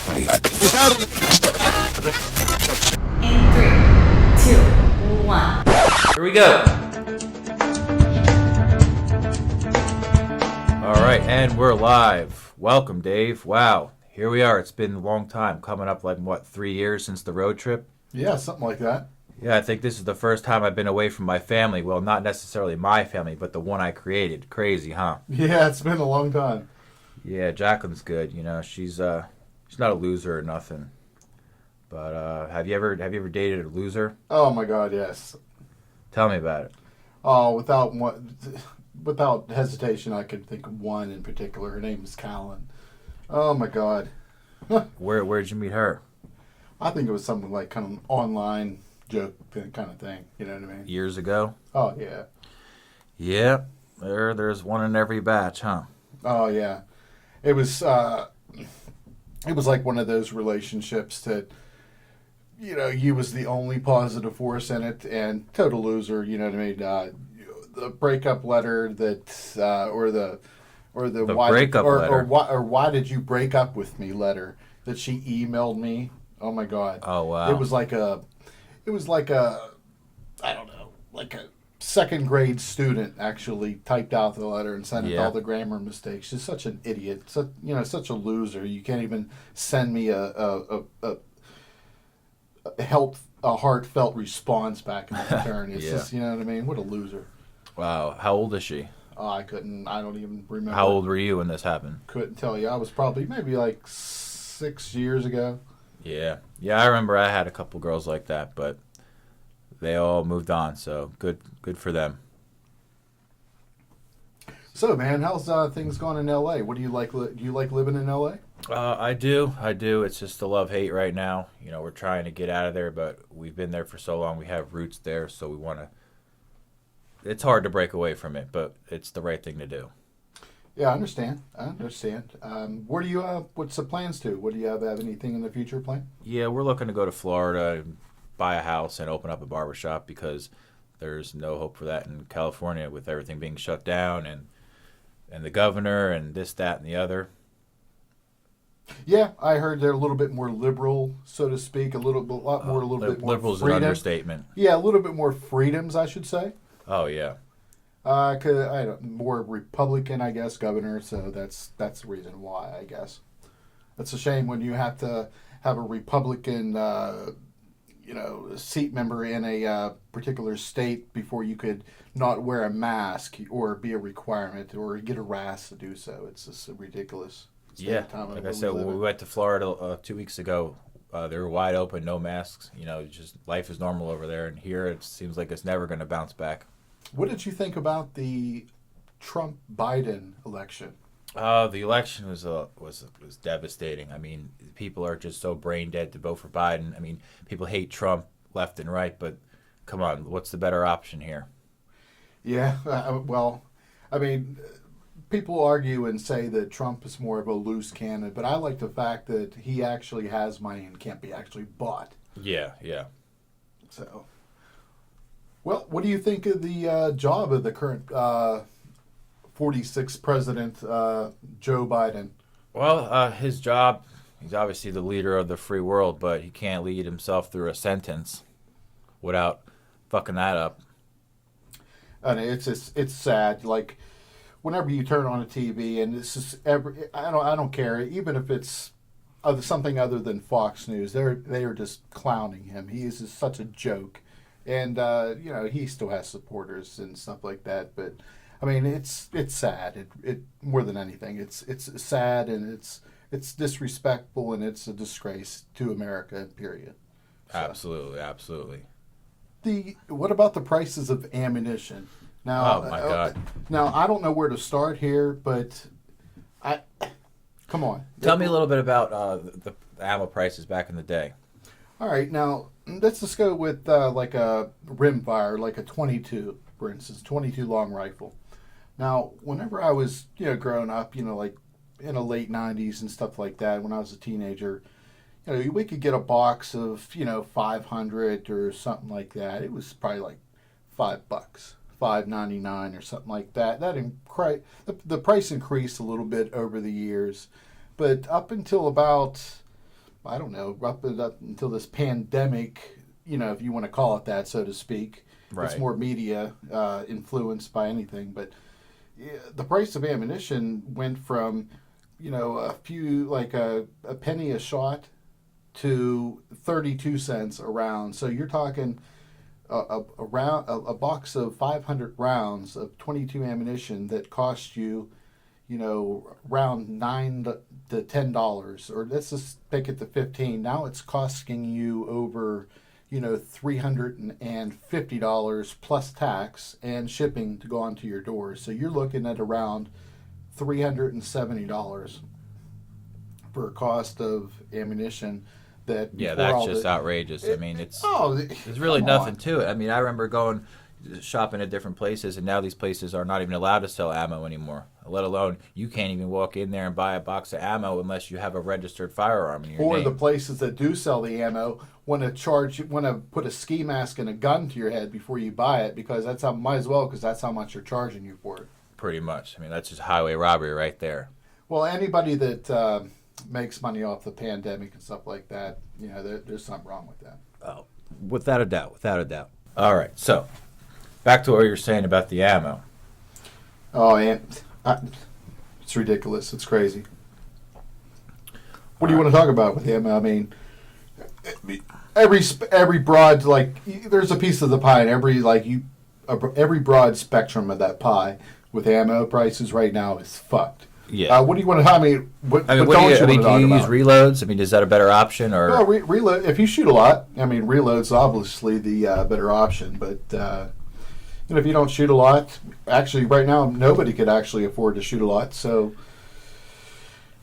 In 3, 2, 1. Here we go. All right, and we're live. Welcome, Dave. Wow, here we are. It's been a long time, coming up like, 3 years since the road trip? Yeah, something like that. Yeah, I think this is the first time I've been away from my family. Well, not necessarily my family, but the one I created. Crazy, huh? Yeah, it's been a long time. Yeah, Jacqueline's good. You know, she's not a loser or nothing. But have you ever dated a loser? Oh my God, yes. Tell me about it. Oh, without hesitation, I could think of one in particular. Her name is Callan. Oh my God. Where'd you meet her? I think it was something like kind of an online joke kind of thing. You know what I mean? Years ago? Oh yeah. Yeah, there's one in every batch, huh? Oh yeah. It was like one of those relationships that, you know, you was the only positive force in it, and total loser. You know what I mean? The breakup letter that, or the why, breakup letter, or why did you break up with me letter that she emailed me. Oh my God! Oh wow! It was like a I don't know, like a second grade student actually typed out the letter and sent it all the grammar mistakes. She's such an idiot, such a loser. You can't even send me a heartfelt response back in return. It's just, you know what I mean? What a loser. Wow. How old is she? I don't even remember. How old were you when this happened? Couldn't tell you. I was probably maybe like 6 years ago. Yeah. Yeah, I remember I had a couple girls like that, but they all moved on, so good for them. So, man, how's things going in L.A.? What do you like? Do you like living in L.A.? I do. It's just a love-hate right now. You know, we're trying to get out of there, but we've been there for so long. We have roots there, so we want to... It's hard to break away from it, but it's the right thing to do. Yeah, I understand. Where do you what's the plans to? What do you have anything in the future planned? Yeah, we're looking to go to Florida and buy a house and open up a barbershop because there's no hope for that in California with everything being shut down and the governor and this, that, and the other. Yeah, I heard they're a little bit more liberal, so to speak. A little bit more liberal's freedom. An understatement. Yeah, a little bit more freedoms, I should say. Oh yeah. More Republican, I guess, governor. So that's the reason why, I guess. It's a shame when you have to have a Republican, seat member in a particular state before you could not wear a mask or be a requirement or get harassed to do so. It's just ridiculous. Yeah, like I said, when we went to Florida 2 weeks ago, they were wide open, no masks. You know, just life is normal over there, and here it seems like it's never going to bounce back. What did you think about the Trump-Biden election? The election was devastating. I mean, people are just so brain dead to vote for Biden. I mean, people hate Trump left and right, but come on, what's the better option here? Yeah, people argue and say that Trump is more of a loose cannon, but I like the fact that he actually has money and can't be actually bought. Yeah. So, well, what do you think of the job of the current 46th president, Joe Biden? Well, his job, he's obviously the leader of the free world, but he can't lead himself through a sentence without fucking that up. And it's sad. Like, whenever you turn on a TV, and this is I don't care, even if it's something other than Fox News, they are just clowning him. He is just such a joke, and he still has supporters and stuff like that. But I mean, it's sad. It more than anything, it's sad, and it's disrespectful, and it's a disgrace to America. Period. So. Absolutely. What about the prices of ammunition? Now, oh my God! Now I don't know where to start here, but come on. Tell me a little bit about the ammo prices back in the day. All right, now let's just go with like a rimfire, like a 22, for instance, 22 long rifle. Now, whenever I was growing up, like in the late 90s and stuff like that, when I was a teenager, we could get a box of 500 or something like that. It was probably like $5, $5.99 or something like that. The price increased a little bit over the years, but up until about I don't know, up until this pandemic, if you want to call it that, so to speak. Right. It's more media influenced by anything. But the price of ammunition went from, a few, like a penny a shot to 32 cents a round. So you're talking a box of 500 rounds of 22 ammunition that cost you, around $9 to $10, or let's just take it to 15. Now it's costing you over, $350 plus tax and shipping to go onto your doors. So you're looking at around $370 for a cost of ammunition. That's just outrageous. I mean, there's really come nothing on. to it. I mean, I remember going shopping at different places, and now these places are not even allowed to sell ammo anymore. Let alone, you can't even walk in there and buy a box of ammo unless you have a registered firearm in your Or name. the places that do sell the ammo want to put a ski mask and a gun to your head before you buy it, because that's how much they're charging you for it. Pretty much. I mean, that's just highway robbery right there. Well, anybody that makes money off the pandemic and stuff like that, there's something wrong with that. Oh, without a doubt. All right, so back to what you were saying about the ammo. Oh, it's ridiculous. It's crazy. What do you want to talk about with the ammo? I mean, every broad, like, there's a piece of the pie, and every broad spectrum of that pie with ammo prices right now is fucked. Yeah. What do you want to? Do you use reloads? I mean, is that a better option, or? Well, reload. If you shoot a lot, I mean, reload's obviously the better option. But if you don't shoot a lot, actually, right now nobody could actually afford to shoot a lot. So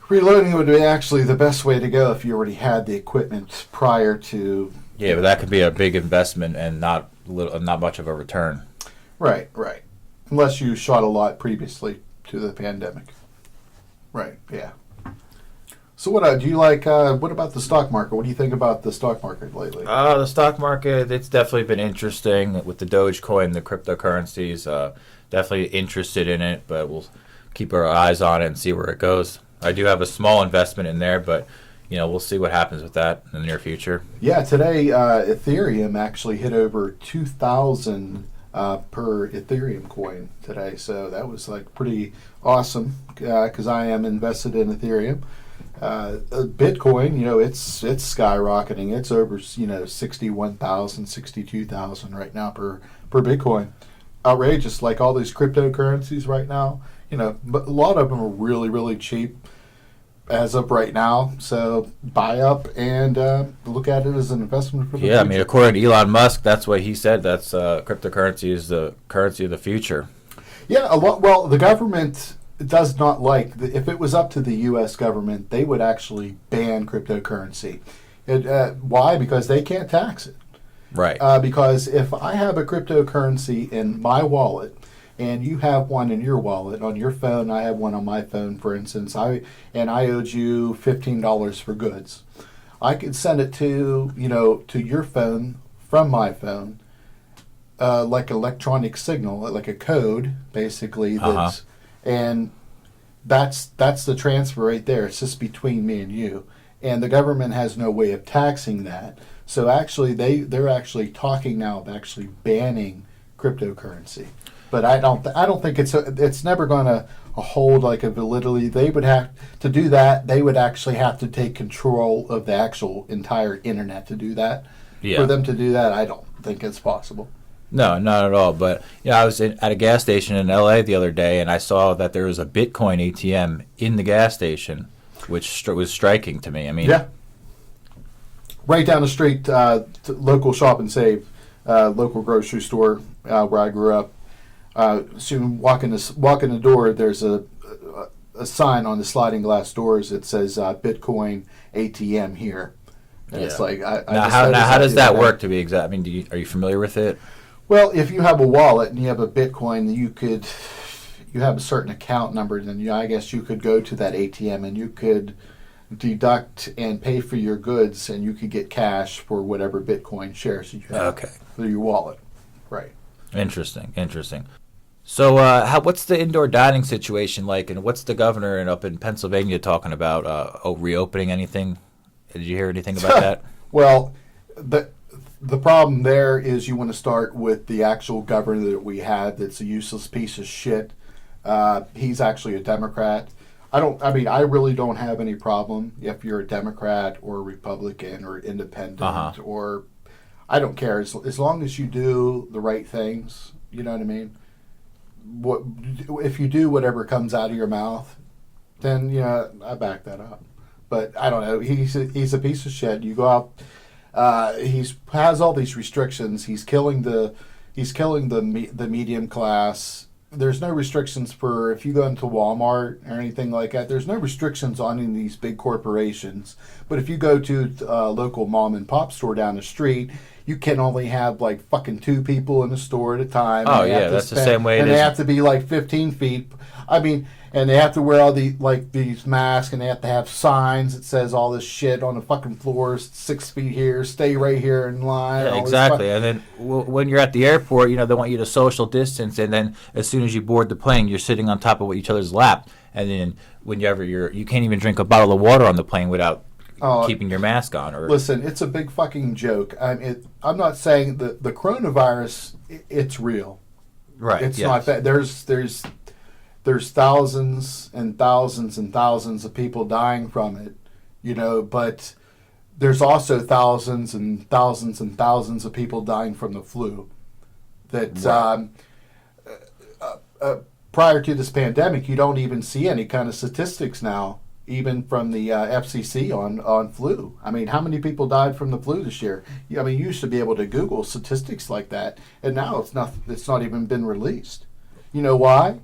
reloading would be actually the best way to go if you already had the equipment prior to. Yeah, but that could be a big investment and not much of a return. Right. Unless you shot a lot previously to the pandemic. Right. Yeah. So what do you like? What about the stock market? What do you think about the stock market lately? The stock market, it's definitely been interesting with the Dogecoin, the cryptocurrencies. Definitely interested in it, but we'll keep our eyes on it and see where it goes. I do have a small investment in there, but we'll see what happens with that in the near future. Yeah, today Ethereum actually hit over 2,000 per Ethereum coin today, so that was like pretty awesome because I am invested in Ethereum. Bitcoin, it's skyrocketing. It's over 61,000, 62,000 right now per Bitcoin. Outrageous, like all these cryptocurrencies right now. But a lot of them are really, really cheap as of right now. So buy up and look at it as an investment for the future. I mean, according to Elon Musk, that's what he said. That's cryptocurrency is the currency of the future. Yeah, a lot. Well, the government does not like. If it was up to the U.S. government, they would actually ban cryptocurrency. Why? Because they can't tax it. Right. Because if I have a cryptocurrency in my wallet, and you have one in your wallet on your phone, I have one on my phone, for instance, I owed you $15 for goods, I could send it to your phone from my phone, like electronic signal, like a code, basically. And that's the transfer right there. It's just between me and you, and the government has no way of taxing that. So actually, they're actually talking now of actually banning cryptocurrency. But I don't think it's never going to hold like a validity. They would have to do that. They would actually have to take control of the actual entire internet to do that. Yeah. For them to do that, I don't think it's possible. No, not at all. But I was at a gas station in L.A. the other day, and I saw that there was a Bitcoin ATM in the gas station, which was striking to me. I mean, yeah, right down the street, local Shop and Save, local grocery store where I grew up. Soon walk in the door, there's a sign on the sliding glass doors that says Bitcoin ATM here. And it's like how does that work, to be exact? I mean, are you familiar with it? Well, if you have a wallet and you have a Bitcoin, you have a certain account number, then I guess you could go to that ATM and you could deduct and pay for your goods, and you could get cash for whatever Bitcoin shares you have through your wallet. Right. Interesting. So, what's the indoor dining situation like, and what's the governor up in Pennsylvania talking about? Reopening anything Did you hear anything about that? Well, the problem there is you want to start with the actual governor that we had. That's a useless piece of shit. He's actually a Democrat. I really don't have any problem if you're a Democrat or a Republican or independent or I don't care as long as you do the right things. You know what I mean? If you do whatever comes out of your mouth, then I back that up. But I don't know. He's a piece of shit. You go out. Has all these restrictions. He's killing the medium class. There's no restrictions for if you go into Walmart or anything like that. There's no restrictions on any of these big corporations. But if you go to a local mom and pop store down the street, you can only have like fucking 2 people in the store at a time. Oh yeah, that's the same way. And they have to be like 15 feet. I mean, and they have to wear all these masks, and they have to have signs that says all this shit on the fucking floors. 6 feet here, stay right here in line. Yeah, exactly. And then when you're at the airport, they want you to social distance, and then as soon as you board the plane, you're sitting on top of each other's lap, and then whenever you can't even drink a bottle of water on the plane without keeping your mask on. Or listen, it's a big fucking joke. I'm not saying the coronavirus. It's real. Right. It's not that there's thousands and thousands and thousands of people dying from it, but there's also thousands and thousands and thousands of people dying from the flu. That prior to this pandemic, you don't even see any kind of statistics now, even from the FCC on flu. I mean, how many people died from the flu this year? You used to be able to Google statistics like that, and now it's not even been released. You know why?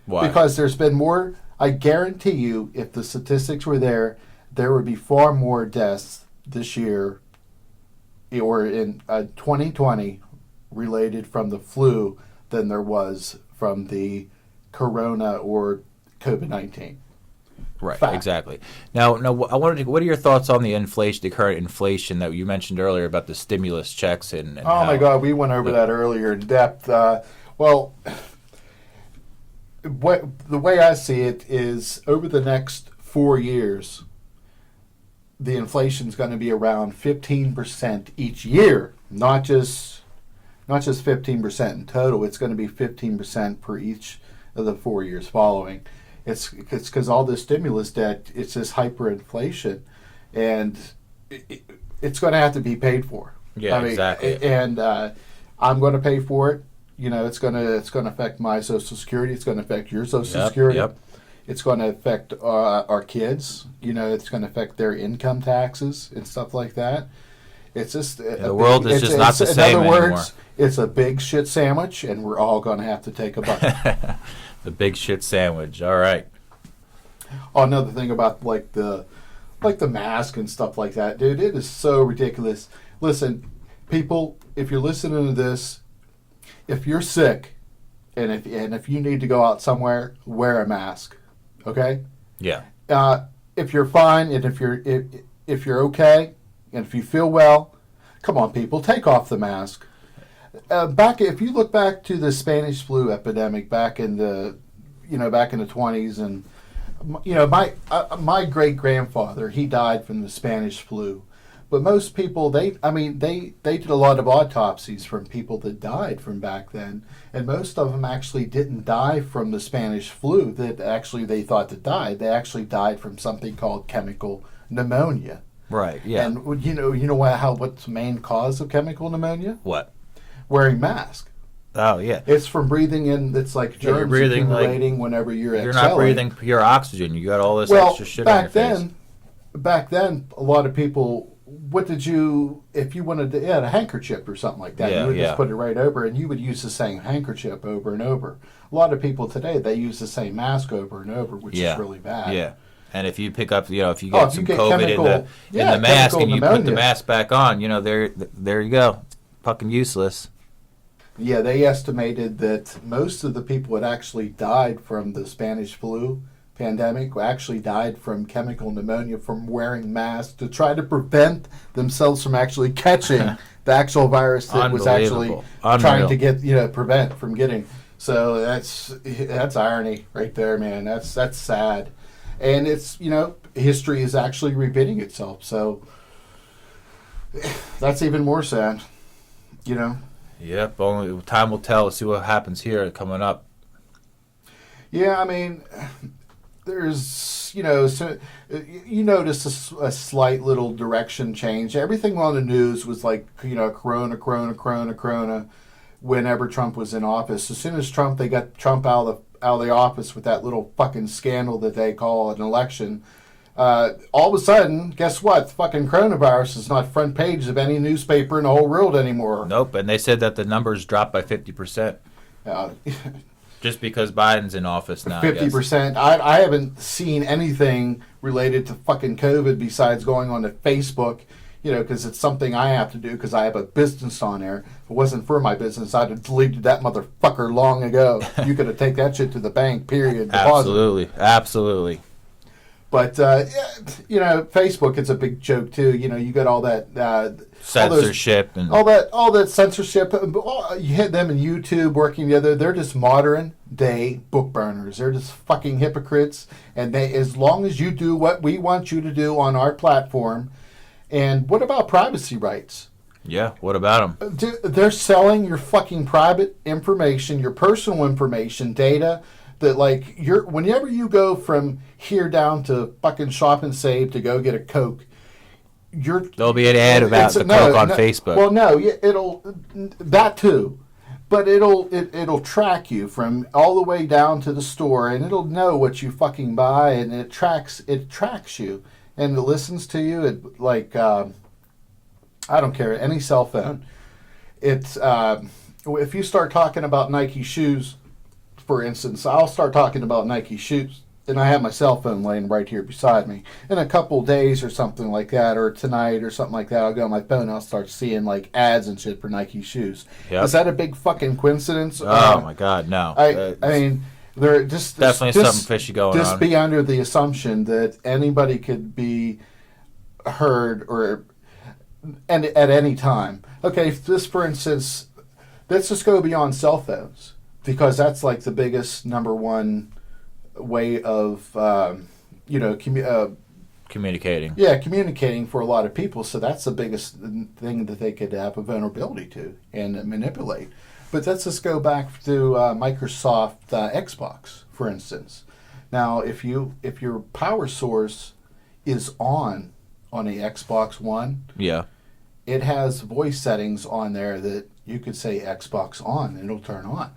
Why? Because there's been more. I guarantee you, if the statistics were there would be far more deaths this year or in 2020 related from the flu than there was from the corona or COVID-19. Right, Fact. exactly. Now, what are your thoughts on the inflation, the current inflation that you mentioned earlier about the stimulus checks and oh my God, we went over that earlier in depth. The way I see it is over the next 4 years, the inflation is going to be around 15% each year, not just 15% in total. It's going to be 15% per each of the 4 years following. It's because all this stimulus debt, it's this hyperinflation, and it's going to have to be paid for. Yeah, exactly. And I'm going to pay for it. It's going to affect my Social Security. It's going to affect your Social Security. Yep. It's going to affect our kids. It's going to affect their income taxes and stuff like that. It's just the world is just not the same anymore. In other words, it's a big shit sandwich, and we're all going to have to take a bite. The big shit sandwich. All right. Oh, another thing about the mask and stuff like that, dude. It is so ridiculous. Listen, people, if you're listening to this, if you're sick, and if you need to go out somewhere, wear a mask. Okay. Yeah. If you're fine, and if you're okay, and if you feel well, come on, people, take off the mask. If you look back to the Spanish flu epidemic back in the 20s, and my great grandfather, he died from the Spanish flu. But most people, they did a lot of autopsies from people that died from back then, and most of them actually didn't die from the Spanish flu that actually they thought that died. They actually died from something called chemical pneumonia. Right. Yeah. And what's the main cause of chemical pneumonia? What? Wearing masks. Oh yeah. It's from breathing in. It's like germs accumulating whenever you're exhaling. Not breathing pure oxygen. You got all this extra shit on your face. Back then, a lot of people. If you wanted to add a handkerchief or something like that, you would just put it right over, and you would use the same handkerchief over and over. A lot of people today, they use the same mask over and over, which is really bad. Yeah. And if you pick up, if you get some COVID in the mask and you pneumonia. put the mask back on, there you go. It's fucking useless. Yeah, they estimated that most of the people that actually died from the Spanish flu pandemic actually died from chemical pneumonia from wearing masks to try to prevent themselves from actually catching the actual virus that was actually trying to prevent from getting. So that's irony right there, man. That's sad. And it's, history is actually repeating itself. So that's even more sad, Yep, only time will tell. Let's see what happens here coming up. Yeah, I mean, there's, so you notice a slight little direction change. Everything on the news was like, corona, whenever Trump was in office. As soon as they got Trump out of the office with that little fucking scandal that they call an election, all of a sudden, guess what? The fucking coronavirus is not front page of any newspaper in the whole world anymore. Nope, and they said that the numbers dropped by 50%. Just because Biden's in office now. 50%. I haven't seen anything related to fucking COVID besides going on to Facebook, because it's something I have to do because I have a business on there. If it wasn't for my business, I'd have deleted that motherfucker long ago. You could have taken that shit to the bank, period. Absolutely. But, Facebook, it's a big joke, too. You got all that... censorship. All that censorship. You hit them in YouTube working together. They're just modern day book burners. They're just fucking hypocrites. And as long as you do what we want you to do on our platform. And what about privacy rights? Yeah, what about them? They're selling your fucking private information, your personal information, data... That whenever you go from here down to fucking Shop and Save to go get a Coke, there'll be an ad about the Coke on Facebook. Well, no, it'll that too, but it'll track you from all the way down to the store, and it'll know what you fucking buy, and it tracks you, and it listens to you. I don't care, any cell phone. It's if you start talking about Nike shoes. For instance, I'll start talking about Nike shoes, and I have my cell phone laying right here beside me. In a couple days or something like that, or tonight or something like that, I'll go on my phone and I'll start seeing ads and shit for Nike shoes. Yep. Is that a big fucking coincidence? Oh my God, no. I mean, there just definitely something fishy going on. Just be under the assumption that anybody could be heard and at any time. Okay, for instance, let's just go beyond cell phones. Because that's the biggest number one way of, communicating. Yeah, communicating for a lot of people. So that's the biggest thing that they could have a vulnerability to and manipulate. But let's just go back to Microsoft Xbox, for instance. Now, if your power source is on a Xbox One, yeah, it has voice settings on there that you could say Xbox on and it'll turn on.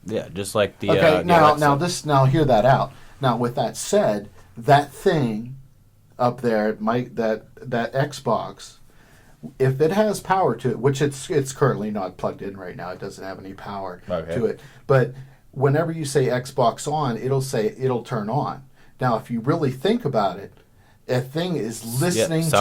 Yeah, just like the. Okay, now hear that out. Now, with that said, that thing up there, that Xbox, if it has power to it, which it's currently not plugged in right now, it doesn't have any power to it. But whenever you say Xbox on, it'll turn on. Now, if you really think about it, that thing is listening to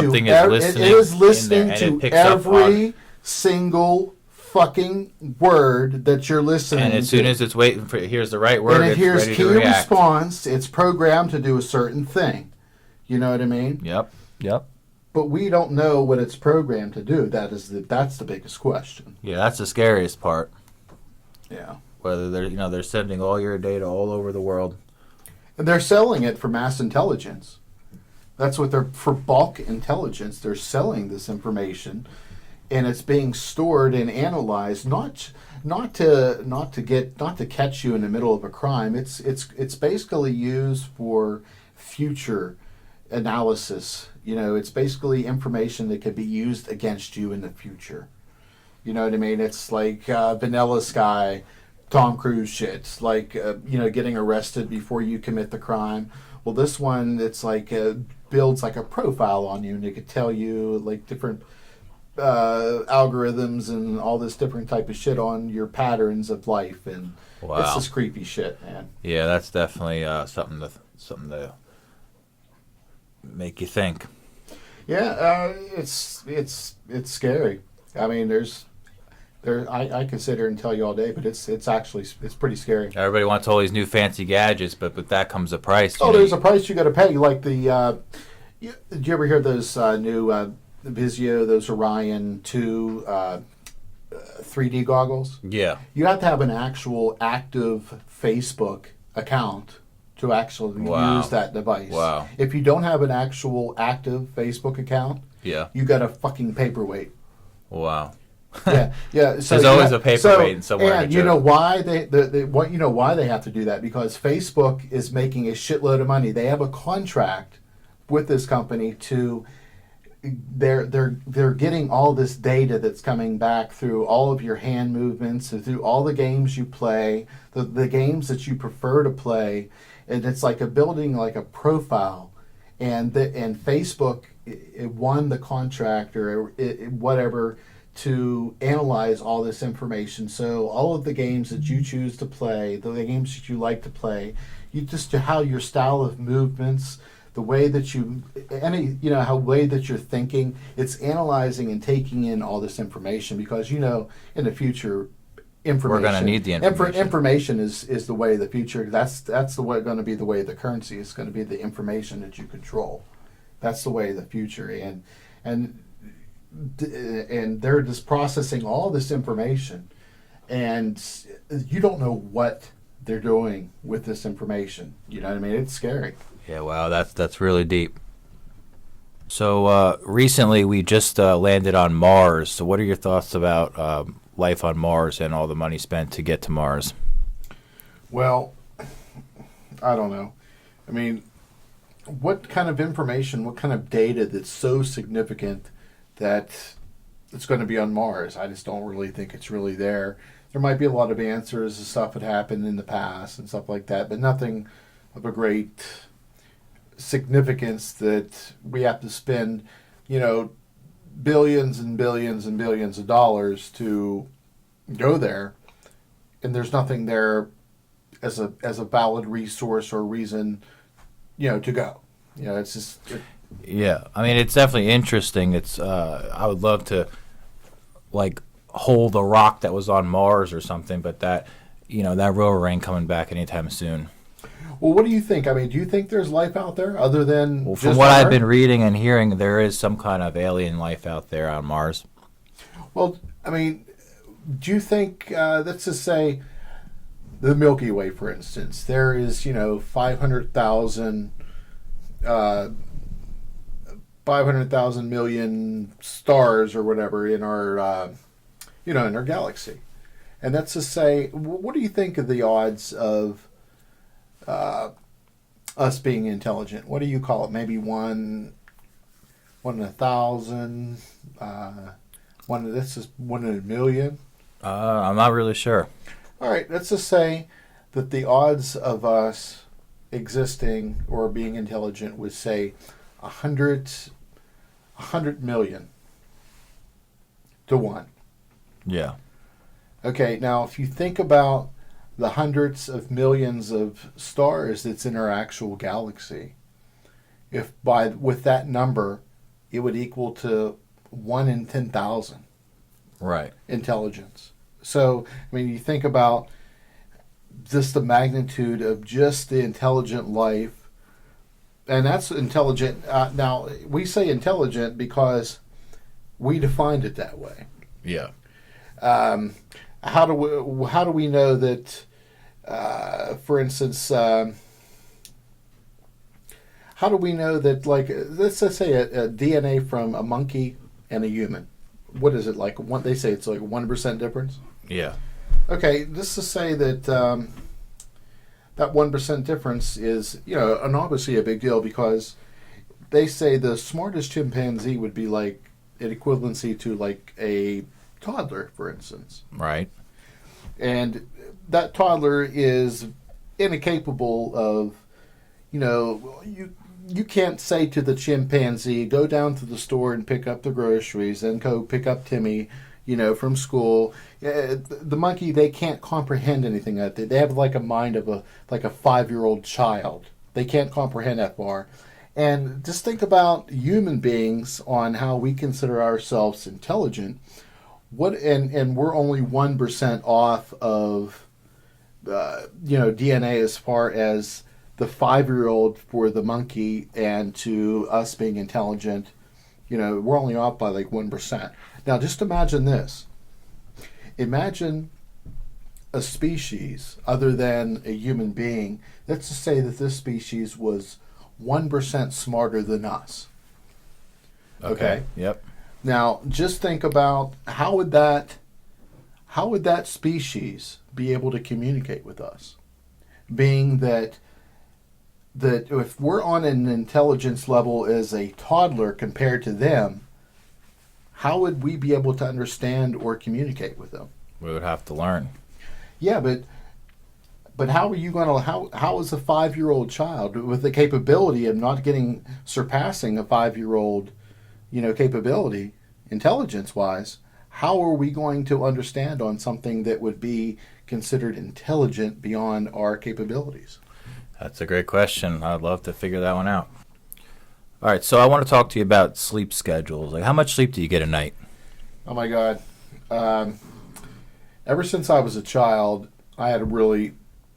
every single fucking word that you're listening to. And as soon as it's waiting for here's the right word, and it hears ready key to react. response, it's programmed to do a certain thing. You know what I mean? Yep. But we don't know what it's programmed to do. That's the biggest question. Yeah, that's the scariest part. Yeah. Whether they're sending all your data all over the world. And they're selling it for mass intelligence. That's what they're for bulk intelligence. They're selling this information. And it's being stored and analyzed, not to catch you in the middle of a crime. It's basically used for future analysis. It's basically information that could be used against you in the future. You know what I mean? It's like Vanilla Sky, Tom Cruise shit. It's like getting arrested before you commit the crime. Well, this one it's builds a profile on you, and it could tell you different. Algorithms and all this different type of shit on your patterns of life, and it's this creepy shit, man. Yeah, that's definitely something to make you think. Yeah, it's scary. I mean, I can sit here and tell you all day, but it's pretty scary. Everybody wants all these new fancy gadgets, but with that comes a price. There's a price you got to pay. Like did you ever hear those new Vizio, those Orion 2 3D goggles? Yeah. You have to have an actual active Facebook account to actually Wow. use that device. Wow. If you don't have an actual active Facebook account, Yeah. you got a fucking paperweight. Wow. Yeah. So There's you always ha- a paperweight somewhere in a And you joke. know why why they have to do that? Because Facebook is making a shitload of money. They have a contract with this company to they're getting all this data that's coming back through all of your hand movements and through all the games you play, the games that you prefer to play, and it's like building like a profile. And Facebook it won the contract or whatever to analyze all this information. So all of the games that you choose to play, the games that you like to play, how your style of movements, the way that how way that you're thinking, it's analyzing and taking in all this information because in the future, information We're going to need the information. Information is the way of the future. That's the way going to be the way of the currency. It's going to be the information that you control. That's the way of the future, and they're just processing all this information, and you don't know what they're doing with this information. You know what I mean? It's scary. Yeah, wow, that's really deep. So recently we just landed on Mars. So what are your thoughts about life on Mars and all the money spent to get to Mars? Well, I don't know. I mean, what kind of information, what kind of data that's so significant that it's going to be on Mars? I just don't really think it's really there. There might be a lot of answers to stuff that happened in the past and stuff like that, but nothing of a great significance that we have to spend, billions and billions and billions of dollars to go there, and there's nothing there as a valid resource or reason, to go. It's just. Yeah, I mean it's definitely interesting. It's I would love to hold a rock that was on Mars or something, but that rover ain't coming back anytime soon. Well, what do you think? I mean, do you think there's life out there other than? Well, from just what on I've Earth? been reading and hearing, there is some kind of alien life out there on Mars. Well, I mean, do you think? Let's just say, the Milky Way, for instance, there is 500,000 million stars or whatever in our in our galaxy, and that's to say, what do you think of the odds of us being intelligent? What do you call it? Maybe one in 1,000. This is 1 in a million. I'm not really sure. All right, let's just say that the odds of us existing or being intelligent was say 100 million to 1. Yeah. Okay, now if you think about the hundreds of millions of stars that's in our actual galaxy, with that number, it would equal to 1 in 10,000 Right. intelligence. So, I mean, you think about just the magnitude of just the intelligent life, and that's intelligent. Now, we say intelligent because we defined it that way. Yeah. How do we know that? For instance, how do we know that? Let's just say a DNA from a monkey and a human. What is it like? They say it's like 1% difference. Yeah. Okay, just to say that that 1% difference is, and obviously a big deal because they say the smartest chimpanzee would be like an equivalency to like a toddler, for instance. Right. And that toddler is incapable of, you can't say to the chimpanzee, go down to the store and pick up the groceries, then go pick up Timmy, from school. The monkey, they can't comprehend anything like that. They have like a mind of a 5-year-old child. They can't comprehend that far. And just think about human beings on how we consider ourselves intelligent. And we're only 1% off of DNA as far as the 5-year-old for the monkey, and to us being intelligent, we're only off by like 1%. Now, just imagine this. Imagine a species other than a human being, let's just say that this species was 1% smarter than us. Okay. Yep. Now, just think about how would that species be able to communicate with us? Being that if we're on an intelligence level as a toddler compared to them, how would we be able to understand or communicate with them? We would have to learn. Yeah, but how are you going to how is a 5-year-old child with the capability of not surpassing a 5-year-old, capability intelligence wise, how are we going to understand on something that would be considered intelligent beyond our capabilities? That's a great question. I'd love to figure that one out. All right, so I want to talk to you about sleep schedules. Like, how much sleep do you get a night? Oh my God. Ever since I was a child, I had a really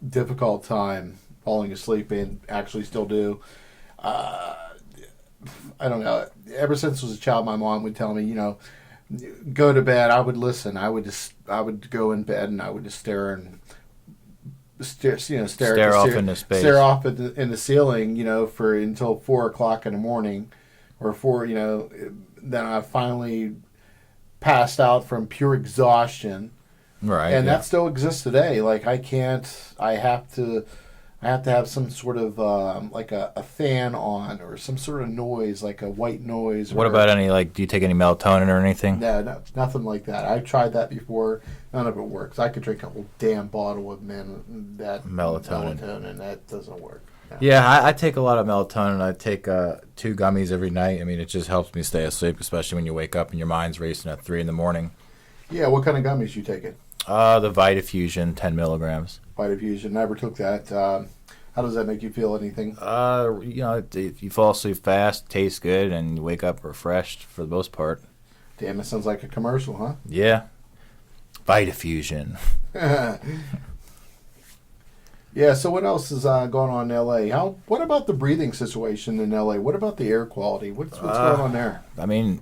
difficult time falling asleep, and actually still do. I don't know. Ever since I was a child, my mom would tell me, go to bed. I would listen. I would go in bed and I would just stare off into space. Stare off in the ceiling, for until 4:00 in the morning, or 4. Then I finally passed out from pure exhaustion. Right. And that still exists today. Like I have to have some sort of like a fan on, or some sort of noise, like a white noise. What about do you take any melatonin or anything? No, nothing like that. I've tried that before. None of it works. I could drink a whole damn bottle of melatonin, and that doesn't work. No. Yeah, I take a lot of melatonin. I take 2 gummies every night. I mean, it just helps me stay asleep, especially when you wake up and your mind's racing at 3 in the morning. Yeah, what kind of gummies you taking? The Vitafusion, 10 milligrams. Vitafusion, never took that. How does that make you feel? Anything? You fall asleep fast, tastes good, and you wake up refreshed for the most part. Damn, it sounds like a commercial, huh? Yeah. Vitafusion. Yeah, so what else is going on in L.A.? What about the breathing situation in L.A.? What about the air quality? What's going on there? I mean,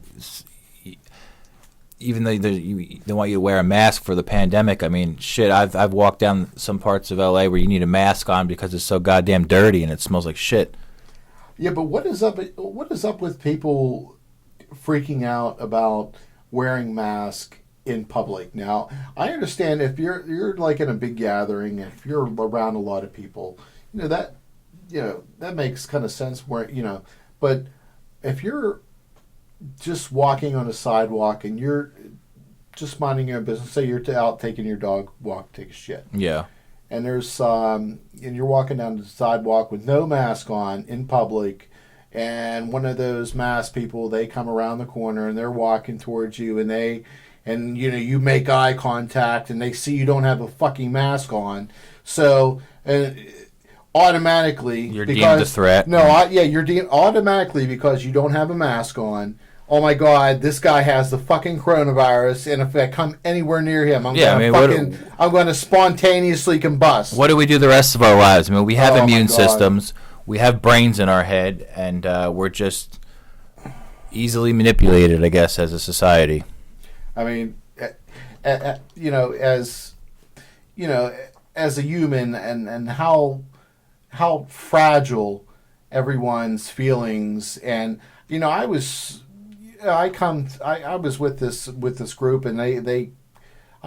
even though they want you to wear a mask for the pandemic, I mean, shit, I've walked down some parts of L.A. where you need a mask on because it's so goddamn dirty and it smells like shit. Yeah, but what is up with people freaking out about wearing masks in public? Now, I understand if you're like in a big gathering, if you're around a lot of people, that makes kind of sense but if you're just walking on a sidewalk and you're just minding your business, say you're out taking your dog walk, take a shit. Yeah. And there's and you're walking down the sidewalk with no mask on in public, and one of those masked people, they come around the corner and they're walking towards you, and you make eye contact and they see you don't have a fucking mask on. So automatically you're deemed a threat. No, you're deemed automatically because you don't have a mask on. Oh my God, this guy has the fucking coronavirus, and if I come anywhere near him, I'm going to spontaneously combust. What do we do the rest of our lives? I mean, we have immune systems, we have brains in our head, and we're just easily manipulated, I guess, as a society. I mean, as a human, and how fragile everyone's feelings, and I was with this group, and I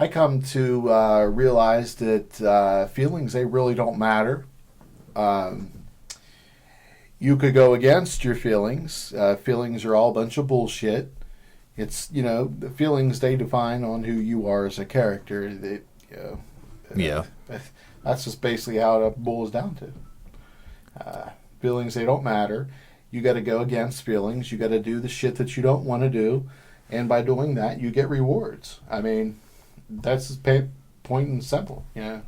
come to realize that feelings, they really don't matter. You could go against your feelings. Feelings are all a bunch of bullshit. It's the feelings, they define on who you are as a character. Yeah. That's just basically how it boils down to. Feelings, they don't matter. You got to go against feelings. You got to do the shit that you don't want to do, and by doing that, you get rewards. I mean, that's point and simple. Yeah.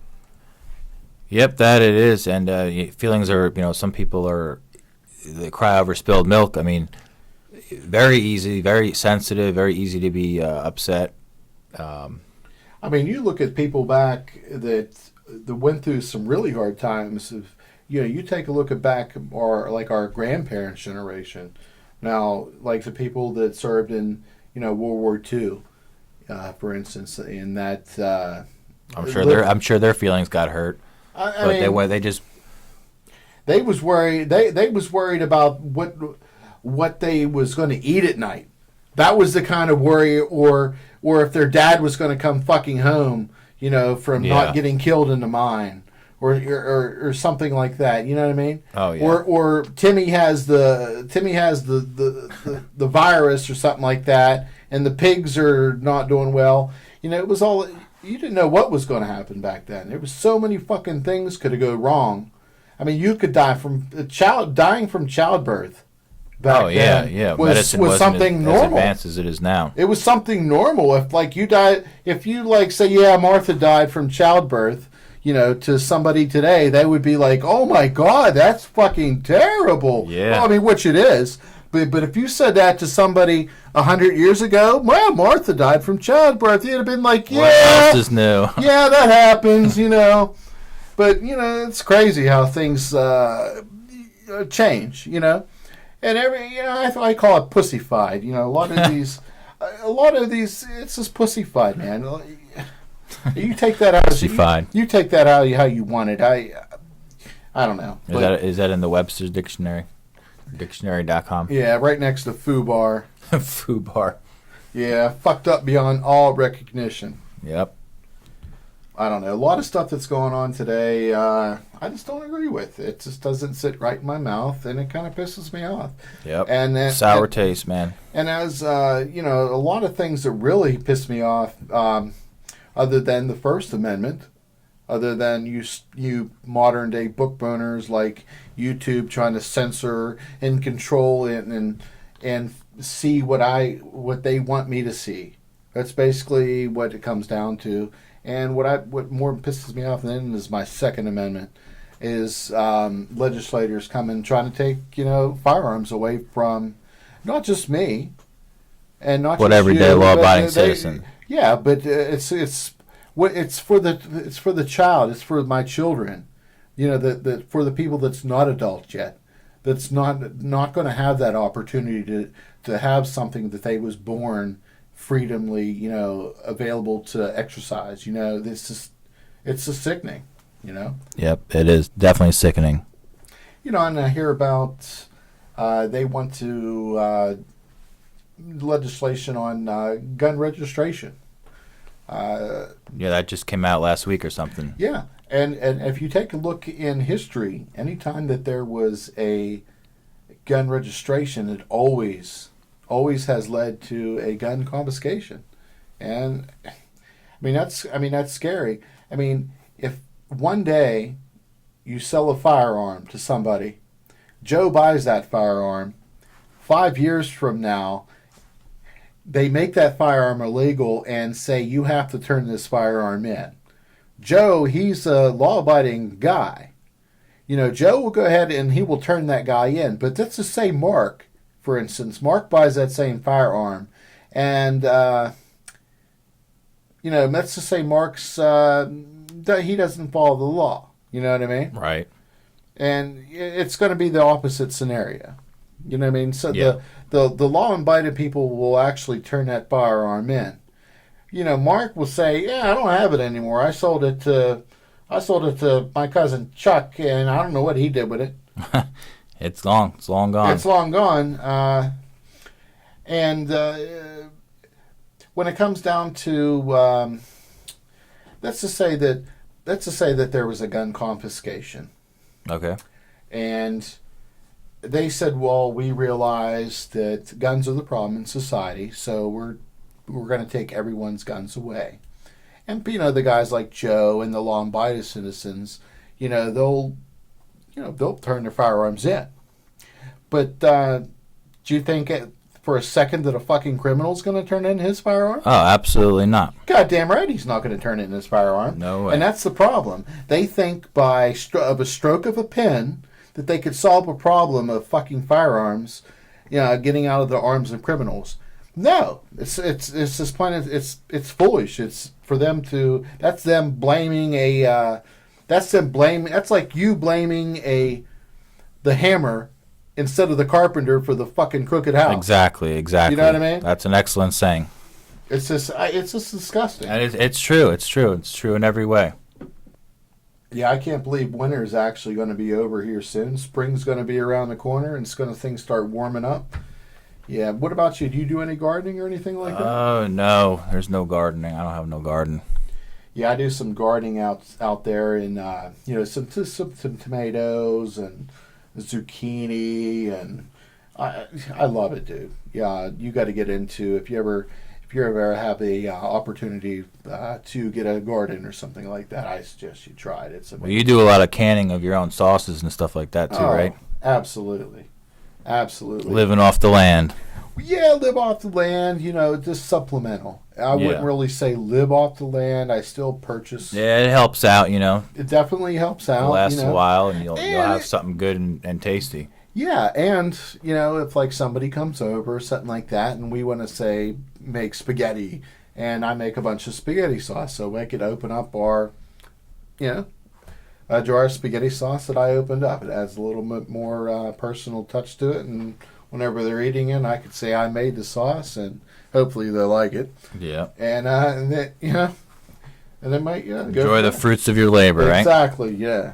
Yep, that it is. And feelings are, some people they cry over spilled milk. I mean, very easy, very sensitive, very easy to be upset. I mean, you look at people back that went through some really hard times. You take a look at back, or like our grandparents' generation. Now, like the people that served in World War II, for instance, in that I'm sure their feelings got hurt. I But mean, they just they was worried. They was worried about what they was going to eat at night. That was the kind of worry, or if their dad was going to come fucking home, from not getting killed in the mine, or something like that. You know what I mean? Oh yeah. Or Timmy has the virus or something like that, and the pigs are not doing well. It was all, you didn't know what was going to happen back then. There was so many fucking things could have go wrong. I mean, you could die from dying from childbirth. Back then was Medicine was wasn't something as normal. advanced as it is now. It was something normal. If you died, if you say, yeah, Martha died from childbirth, to somebody today, they would be like, oh my God, that's fucking terrible. Yeah. Well, I mean, which it is. But if you said that to somebody 100 years ago, well, Martha died from childbirth, you'd have been like, yeah. What else is new? Yeah, that happens, But, it's crazy how things change, And I call it pussified. A lot of these, it's just pussified, man. You take that out. Pussified. You take that out how you want it. I don't know. Is that in the Webster's dictionary? Dictionary.com. Yeah, right next to foobar. Foobar. Yeah, fucked up beyond all recognition. Yep. I don't know. A lot of stuff that's going on today, I just don't agree with. It just doesn't sit right in my mouth, and it kind of pisses me off. Yep. And sour taste, man. And as a lot of things that really piss me off, other than the First Amendment, other than you modern day book burners like YouTube trying to censor and control it and see what they want me to see. That's basically what it comes down to. And what more pisses me off than is my Second Amendment is legislators coming trying to take firearms away from not just me and not what just everyday you, law-abiding citizen. Yeah, but it's for the child. It's for my children. That for the people that's not adult yet, that's not going to have that opportunity to have something that they was born freedomly, available to exercise. It's just sickening. Yep, it is definitely sickening. And I hear about they want to legislation on gun registration. Yeah, that just came out last week or something. Yeah, and if you take a look in history, anytime that there was a gun registration, it always has led to a gun confiscation. And that's scary. I mean, if one day you sell a firearm to somebody, Joe buys that firearm, 5 years from now they make that firearm illegal and say you have to turn this firearm in. Joe, he's a law-abiding guy. Joe will go ahead and he will turn that guy in. But let's just say Mark, for instance, Mark buys that same firearm, and let's just say Mark's he doesn't follow the law. You know what I mean? Right. And it's going to be the opposite scenario. You know what I mean? So yeah. the law-abiding people will actually turn that firearm in. Mark will say, "Yeah, I don't have it anymore. I sold it to my cousin Chuck, and I don't know what he did with it." It's long gone. It's long gone. And when it comes down to, let's just say that there was a gun confiscation. Okay. And they said, well, we realize that guns are the problem in society, so we're going to take everyone's guns away. And the guys like Joe and the law-abiding citizens, they'll turn their firearms in. But do you think for a second that a fucking criminal's going to turn in his firearm? Oh, absolutely not. Goddamn right he's not going to turn in his firearm. No way. And that's the problem. They think by a stroke of a pen that they could solve a problem of fucking firearms, getting out of the arms of criminals. No, it's just plain. It's foolish. It's for them to. That's them blaming a. That's them blaming. That's like you blaming the hammer instead of the carpenter for the fucking crooked house. Exactly. You know what I mean? That's an excellent saying. It's just disgusting. And it's true. It's true. It's true in every way. Yeah, I can't believe winter is actually going to be over here soon. Spring's going to be around the corner, and things start warming up. Yeah. What about you? Do you do any gardening or anything like that? Oh no, there's no gardening. I don't have no garden. Yeah, I do some gardening out there, and some tomatoes and zucchini, and I love it, dude. Yeah, you got to get into if you ever have the opportunity to get a garden or something like that. I suggest you try it. It's amazing. Well, you do a lot of canning of your own sauces and stuff like that too, right? Absolutely. Living off the land. Yeah, live off the land, just supplemental. I wouldn't really say live off the land. I still purchase. Yeah, it helps out, It definitely helps out. It'll last a while, and you'll have something good and tasty. Yeah, and, if like somebody comes over, something like that, and we want to say make spaghetti, and I make a bunch of spaghetti sauce, so we could open up our, a jar of spaghetti sauce that I opened up. It adds a little bit more personal touch to it, and whenever they're eating it, I could say I made the sauce, and hopefully they like it. Yeah. And then, and they might enjoy the fruits of your labor, right? Exactly. Yeah.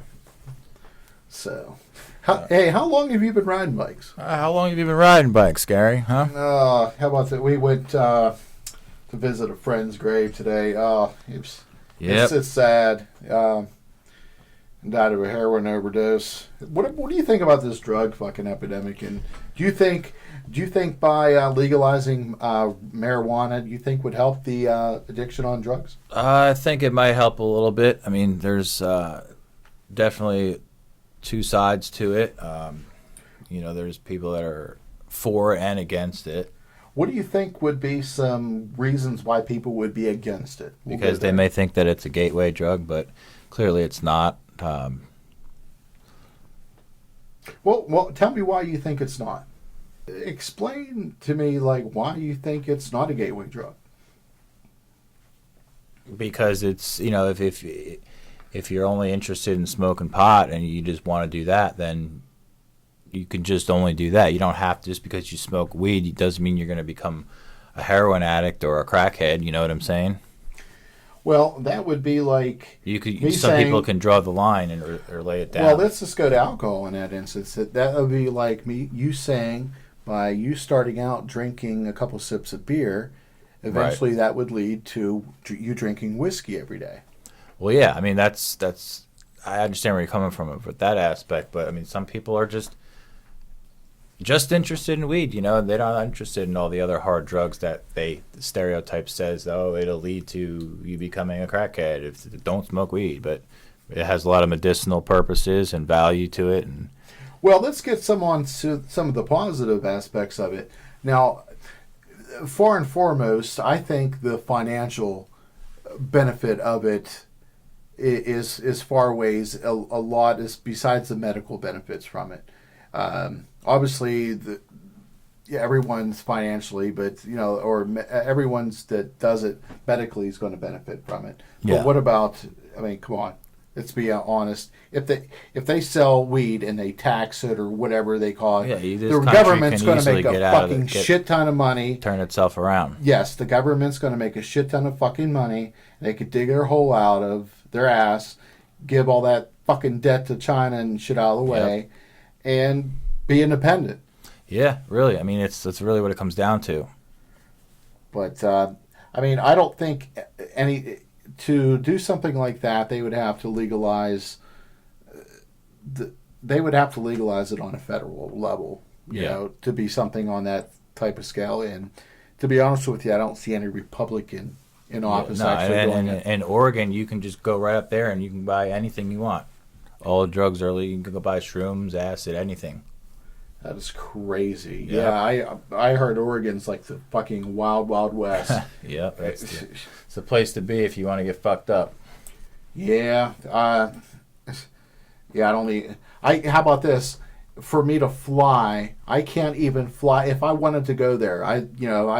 So, how long have you been riding bikes? How long have you been riding bikes, Gary? Huh? How about that? We went to visit a friend's grave today. It's sad. Died of a heroin overdose. What do you think about this drug fucking epidemic? And do you think by legalizing marijuana, do you think would help the addiction on drugs? I think it might help a little bit. I mean, there's definitely two sides to it. There's people that are for and against it. What do you think would be some reasons why people would be against it? Because they may think that it's a gateway drug, but clearly it's not. Well, tell me why you think it's not. Explain to me, why you think it's not a gateway drug. Because it's, if you're only interested in smoking pot and you just want to do that, then you can just only do that. You don't have to, just because you smoke weed, it doesn't mean you're going to become a heroin addict or a crackhead. You know what I'm saying? Well, that would be like people can draw the line or lay it down. Well, let's just go to alcohol in that instance. That would be like you saying by you starting out drinking a couple sips of beer, eventually that would lead to you drinking whiskey every day. Well, yeah, I mean that's I understand where you're coming from with that aspect, but I mean some people are just interested in weed, they're not interested in all the other hard drugs that the stereotype says, it'll lead to you becoming a crackhead if don't smoke weed, but it has a lot of medicinal purposes and value to it. And well, let's get some of the positive aspects of it. Now, far and foremost, I think the financial benefit of it is far ways a lot is besides the medical benefits from it. Obviously, everyone's financially, but everyone's that does it medically is going to benefit from it. Yeah. But what about? I mean, come on, let's be honest. If they sell weed and they tax it or whatever they call it, the government's going to make a fucking shit ton of money. Turn itself around. Yes, the government's going to make a shit ton of fucking money. They could dig their hole out of their ass, give all that fucking debt to China and shit out of the way, and be independent. Yeah, really. I mean, that's really what it comes down to. But I mean, I don't think to do something like that, they would have to legalize. They would have to legalize it on a federal level, to be something on that type of scale. And to be honest with you, I don't see any Republican in office actually doing it. In Oregon, you can just go right up there and you can buy anything you want. All the drugs are legal. You can go buy shrooms, acid, anything. That is crazy. Yep. Yeah, I heard Oregon's like the fucking wild, wild west. Yep, it's the place to be if you want to get fucked up. Yeah, I don't need. How about this? For me to fly, I can't even fly. If I wanted to go there, I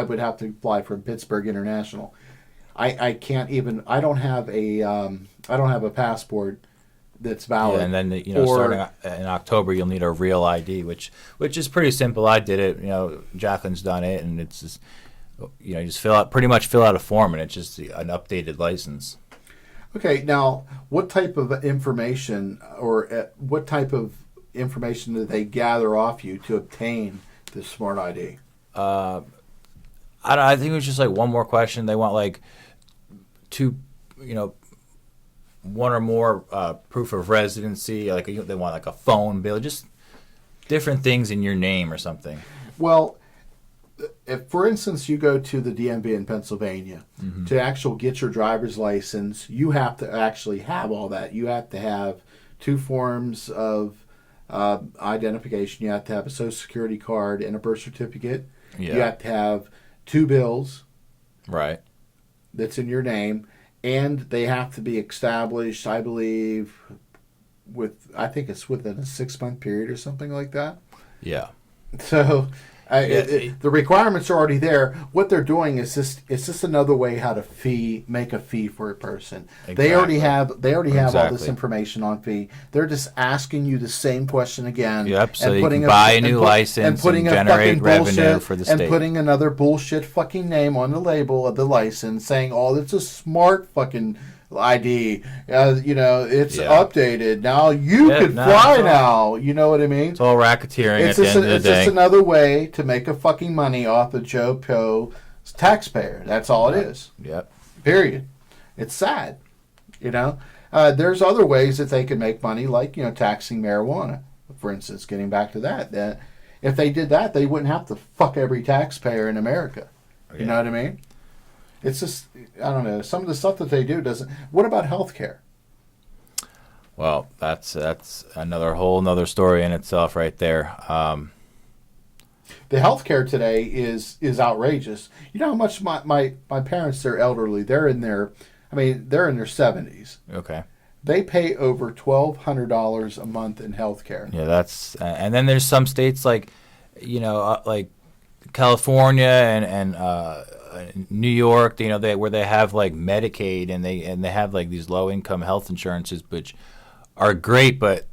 would have to fly from Pittsburgh International. I can't even. I don't have a passport that's valid. Yeah, and then starting in October, you'll need a real ID, which is pretty simple. I did it. Jacqueline's done it, and it's just, You just pretty much fill out a form, and it's just an updated license. Okay, now what type of information do they gather off you to obtain the smart ID? I think it was just like one more question. They want like two, one or more proof of residency. Like they want like a phone bill, just different things in your name or something. Well, if, for instance, you go to the DMV in Pennsylvania to get your driver's license, you have to actually have all that. You have to have 2 forms of identification. You have to have a Social Security card and a birth certificate. Yeah. You have to have 2 bills. Right. That's in your name, and they have to be established, I believe, I think it's within a 6-month period or something like that. Yeah. So the requirements are already there. What they're doing is just another way how to make a fee for a person. Exactly. They already have all this Exactly. information on fee. They're just asking you the same question again. Yep. So you can buy a new license and generate revenue for the state. And putting another bullshit fucking name on the label of the license saying, "Oh, it's a smart fucking ID. It's updated now. You can fly now." You know what I mean? It's all racketeering It's at the end of the day. It's just another way to make a fucking money off of Joe Poe's taxpayer. That's all it is. Yep. Period. It's sad. There's other ways that they can make money, like taxing marijuana, for instance. Getting back to that if they did that, they wouldn't have to fuck every taxpayer in America. You know what I mean? It's just, I don't know. Some of the stuff that they do doesn't. What about healthcare? Well, that's whole nother story in itself, right there. The healthcare today is outrageous. You know how much my parents, they're elderly. They're in their 70s. Okay. They pay over $1,200 a month in healthcare. Yeah, and then there's some states like California and New York, where they have like Medicaid and they have like these low income health insurances, which are great, but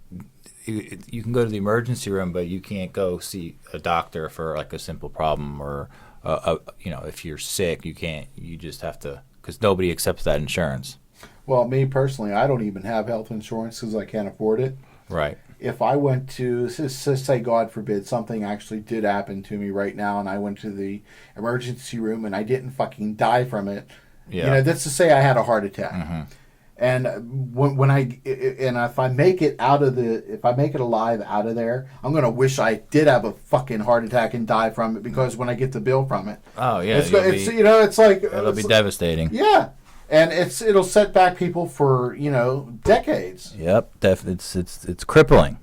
you can go to the emergency room, but you can't go see a doctor for like a simple problem or if you're sick, you just have to, because nobody accepts that insurance. Well, me personally, I don't even have health insurance because I can't afford it. Right. If I went to, say, God forbid, something actually did happen to me right now, and I went to the emergency room and I didn't fucking die from it, that's to say I had a heart attack. Mm-hmm. And if I make it alive out of there, I'm gonna wish I did have a fucking heart attack and die from it, because when I get the bill from it, it'll be devastating. Yeah. And it'll set back people for decades. Yep, it's crippling.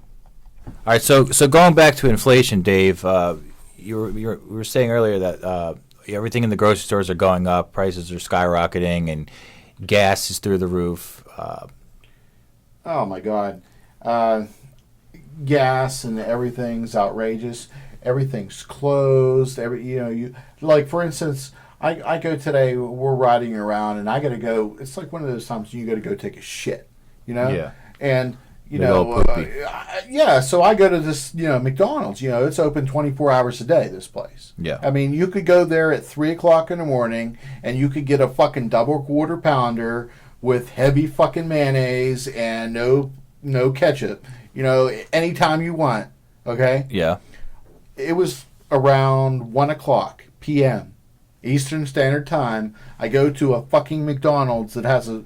All right, so going back to inflation, Dave, you were saying earlier that everything in the grocery stores are going up, prices are skyrocketing, and gas is through the roof. Oh my God, gas and everything's outrageous. Everything's closed. For instance. I go today, we're riding around, and I got to go. It's like one of those times you got to go take a shit, Yeah. And, so I go to this, McDonald's. It's open 24 hours a day, this place. Yeah. I mean, you could go there at 3 o'clock in the morning, and you could get a fucking double quarter pounder with heavy fucking mayonnaise and no ketchup, anytime you want, okay? Yeah. It was around 1 o'clock p.m., Eastern Standard Time. I go to a fucking McDonald's that has a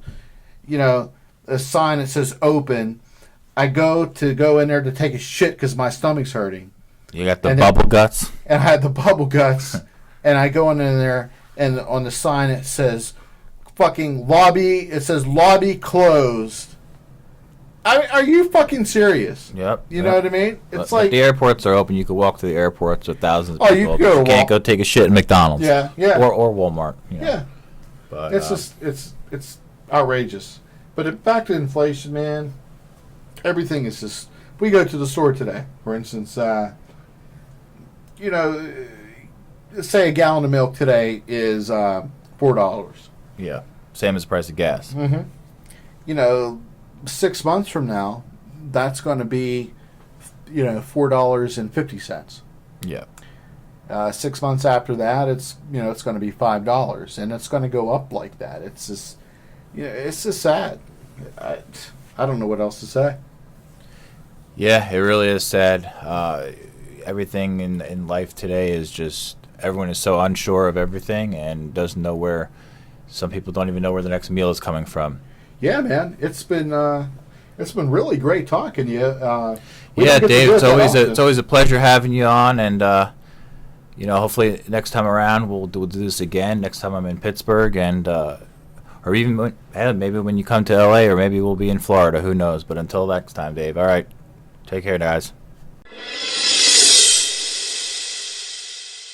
sign that says open. I go in there to take a shit because my stomach's hurting. You got the bubble guts? And I had the bubble guts. And I go in there, and on the sign it says fucking lobby. It says lobby closed. Are you fucking serious? Yep. You know what I mean? It's like the airports are open. You can walk to the airports with thousands of people. You can't go take a shit in McDonald's. Yeah, yeah. Or Walmart. Yeah. But it's outrageous. But back to inflation, man. Everything is just. We go to the store today, for instance. Say a gallon of milk today is $4. Yeah. Same as the price of gas. Mm-hmm. 6 months from now, that's going to be, $4.50. Yeah. 6 months after that, it's it's going to be $5, and it's going to go up like that. It's just it's just sad. I don't know what else to say. Yeah, it really is sad. Everything in life today is just everyone is so unsure of everything and doesn't know where. Some people don't even know where the next meal is coming from. Yeah, man, it's been really great talking to you. Yeah, Dave, it's always a pleasure having you on, and hopefully next time around we'll do this again. Next time I'm in Pittsburgh, and or even maybe when you come to LA, or maybe we'll be in Florida. Who knows? But until next time, Dave. All right, take care, guys.